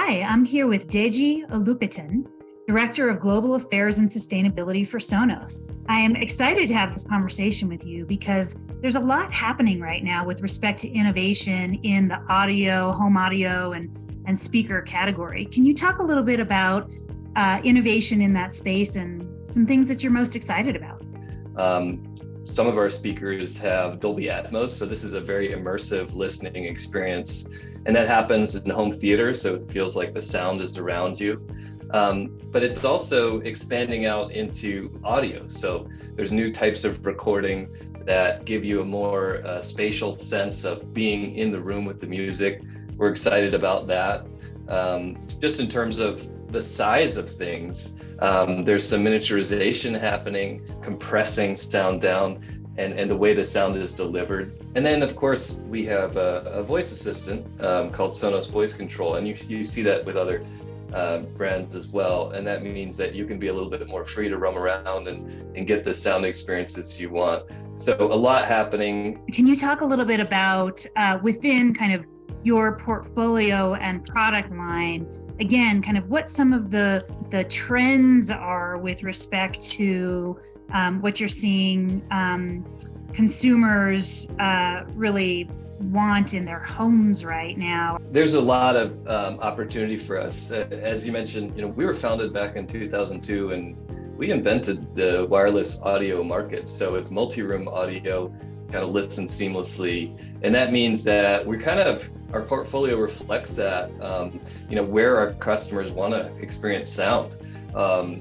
Hi, I'm here with Deji Olukotun, Director of Global Affairs and Sustainability for Sonos. I am excited to have this conversation with you because there's a lot happening right now with respect to innovation in the audio, home audio, and speaker category. Can you talk a little bit about innovation in that space and some things that you're most excited about? Some of our speakers have Dolby Atmos, so this is a very immersive listening experience. And that happens in home theater, so it feels like the sound is around you. But it's also expanding out into audio. So there's new types of recording that give you a more spatial sense of being in the room with the music. We're excited about that. Just in terms of the size of things, there's some miniaturization happening, compressing sound down, and the way the sound is delivered. And then, of course, we have a voice assistant called Sonos Voice Control, and you see that with other brands as well. And that means that you can be a little bit more free to roam around and get the sound experiences you want. So a lot happening. Can you talk a little bit about within kind of your portfolio and product line, again, kind of what some of the trends are with respect to what you're seeing consumers really want in their homes right now? There's a lot of opportunity for us. As you mentioned, we were founded back in 2002, and we invented the wireless audio market. So it's multi-room audio, kind of listen seamlessly. And that means that our portfolio reflects that, where our customers want to experience sound.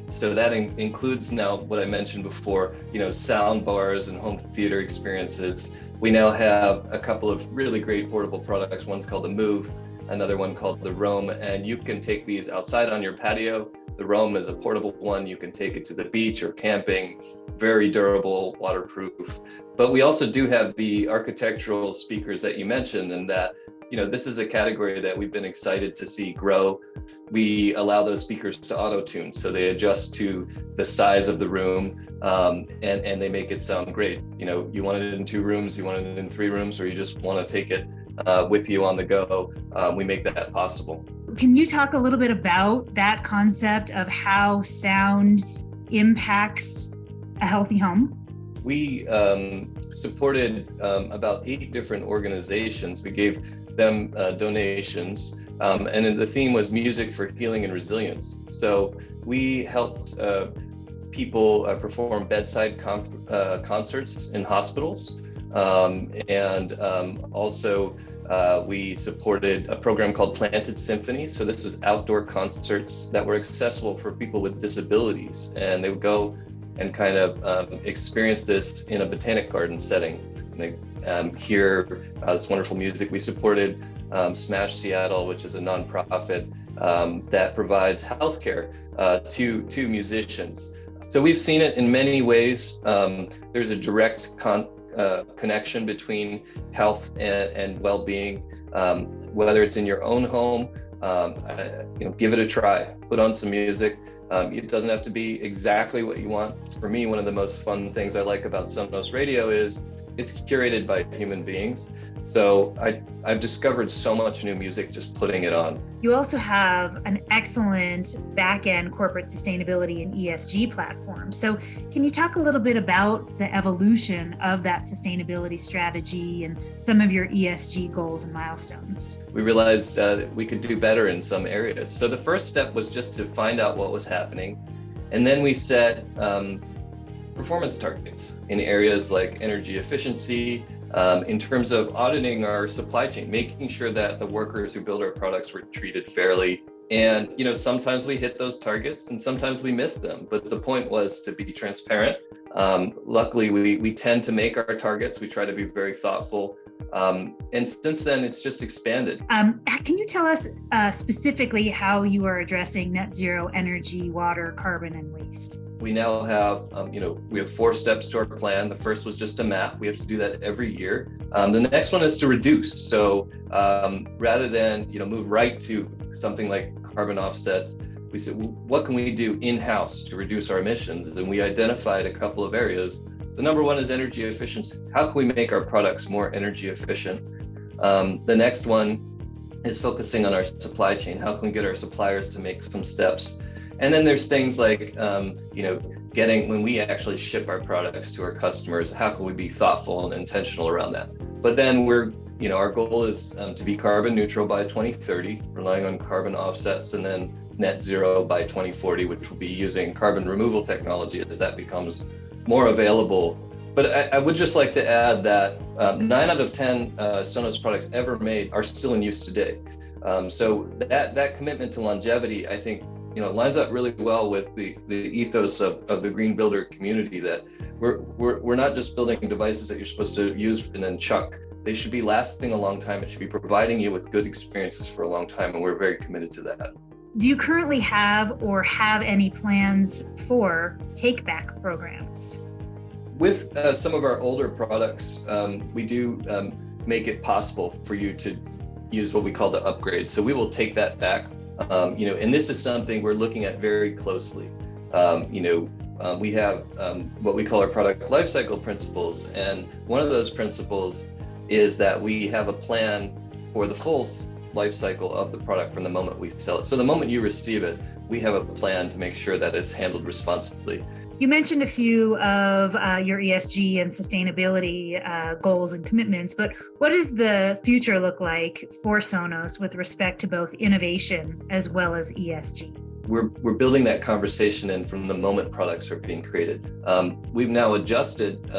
So that includes now what I mentioned before, sound bars and home theater experiences. We now have a couple of really great portable products. One's called the Move, another one called the Roam, and you can take these outside on your patio. The Roam is a portable one. You can take it to the beach or camping, very durable, waterproof. But we also do have the architectural speakers that you mentioned, and that, this is a category that we've been excited to see grow. We allow those speakers to auto-tune, so they adjust to the size of the room, and they make it sound great. You want it in 2 rooms, you want it in 3 rooms, or you just want to take it with you on the go. We make that possible. Can you talk a little bit about that concept of how sound impacts a healthy home? We supported about 8 different organizations. We gave them donations, and the theme was music for healing and resilience. So we helped people perform bedside concerts in hospitals, and also we supported a program called Planted Symphony. So this was outdoor concerts that were accessible for people with disabilities, and they would go and kind of experience this in a botanic garden setting. And they hear this wonderful music. We supported Smash Seattle, which is a nonprofit that provides healthcare to musicians. So we've seen it in many ways. There's a direct connection between health and well-being, whether it's in your own home. Give it a try. Put on some music. It doesn't have to be exactly what you want. For me, one of the most fun things I like about Sonos Radio is it's curated by human beings. So I've discovered so much new music just putting it on. You also have an excellent back-end corporate sustainability and ESG platform. So can you talk a little bit about the evolution of that sustainability strategy and some of your ESG goals and milestones? We realized we could do better in some areas. So the first step was just to find out what was happening. And then we set performance targets in areas like energy efficiency, in terms of auditing our supply chain, making sure that the workers who build our products were treated fairly. And, sometimes we hit those targets and sometimes we miss them. But the point was to be transparent. Luckily, we tend to make our targets. We try to be very thoughtful. And since then, it's just expanded. Can you tell us specifically how you are addressing net zero energy, water, carbon, and waste? We now have, we have 4 steps to our plan. The first was just a map. We have to do that every year. The next one is to reduce. So rather than, move right to something like carbon offsets, we said, well, what can we do in-house to reduce our emissions? And we identified a couple of areas. The number one is energy efficiency. How can we make our products more energy efficient? The next one is focusing on our supply chain. How can we get our suppliers to make some steps? And then there's things like, getting, when we actually ship our products to our customers, how can we be thoughtful and intentional around that? But then our goal is to be carbon neutral by 2030, relying on carbon offsets, and then net zero by 2040, which will be using carbon removal technology as that becomes more available. But I would just like to add that 9 out of 10 Sonos products ever made are still in use today. So that commitment to longevity, I think, lines up really well with the ethos of the green builder community, that we're not just building devices that you're supposed to use and then chuck. They should be lasting a long time. It should be providing you with good experiences for a long time, and we're very committed to that. Do you currently have any plans for take-back programs? With some of our older products, we do make it possible for you to use what we call the upgrade. So we will take that back, and this is something we're looking at very closely. We have what we call our product lifecycle principles, and one of those principles is that we have a plan for the full life cycle of the product from the moment we sell it. So the moment you receive it, we have a plan to make sure that it's handled responsibly. You mentioned a few of your ESG and sustainability goals and commitments, but what does the future look like for Sonos with respect to both innovation as well as ESG? We're building that conversation in from the moment products are being created. We've now adjusted,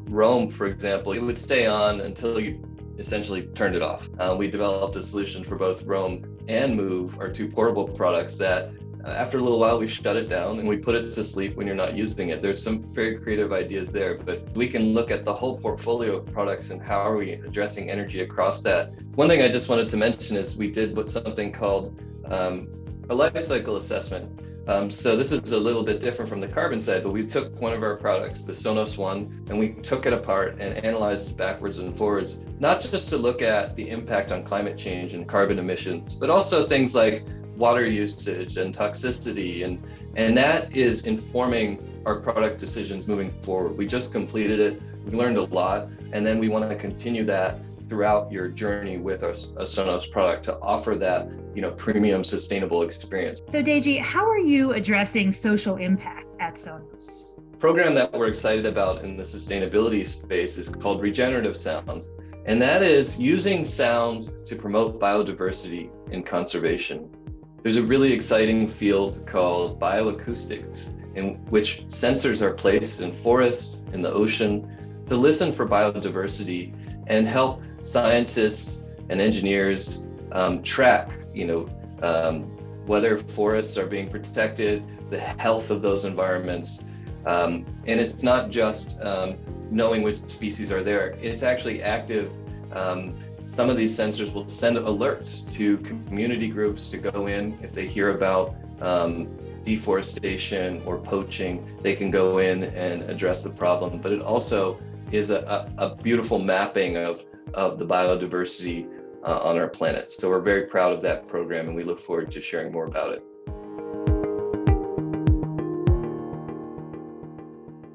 Roam, for example, it would stay on until you essentially turned it off. We developed a solution for both Roam and Move, our two portable products, that after a little while we shut it down and we put it to sleep when you're not using it. There's some very creative ideas there, but we can look at the whole portfolio of products and how are we addressing energy across that. One thing I just wanted to mention is we did something called a life cycle assessment. So this is a little bit different from the carbon side, but we took one of our products, the Sonos One, and we took it apart and analyzed it backwards and forwards, not just to look at the impact on climate change and carbon emissions, but also things like water usage and toxicity, and that is informing our product decisions moving forward. We just completed it, we learned a lot, and then we want to continue that throughout your journey with a Sonos product to offer that, premium sustainable experience. So Deji, how are you addressing social impact at Sonos? The program that we're excited about in the sustainability space is called Regenerative Sound, and that is using sound to promote biodiversity and conservation. There's a really exciting field called bioacoustics, in which sensors are placed in forests, in the ocean, to listen for biodiversity and help scientists and engineers track, whether forests are being protected, the health of those environments. And it's not just knowing which species are there, it's actually active. Some of these sensors will send alerts to community groups to go in if they hear about deforestation or poaching. They can go in and address the problem, but it also is a beautiful mapping of the biodiversity on our planet. So we're very proud of that program and we look forward to sharing more about it.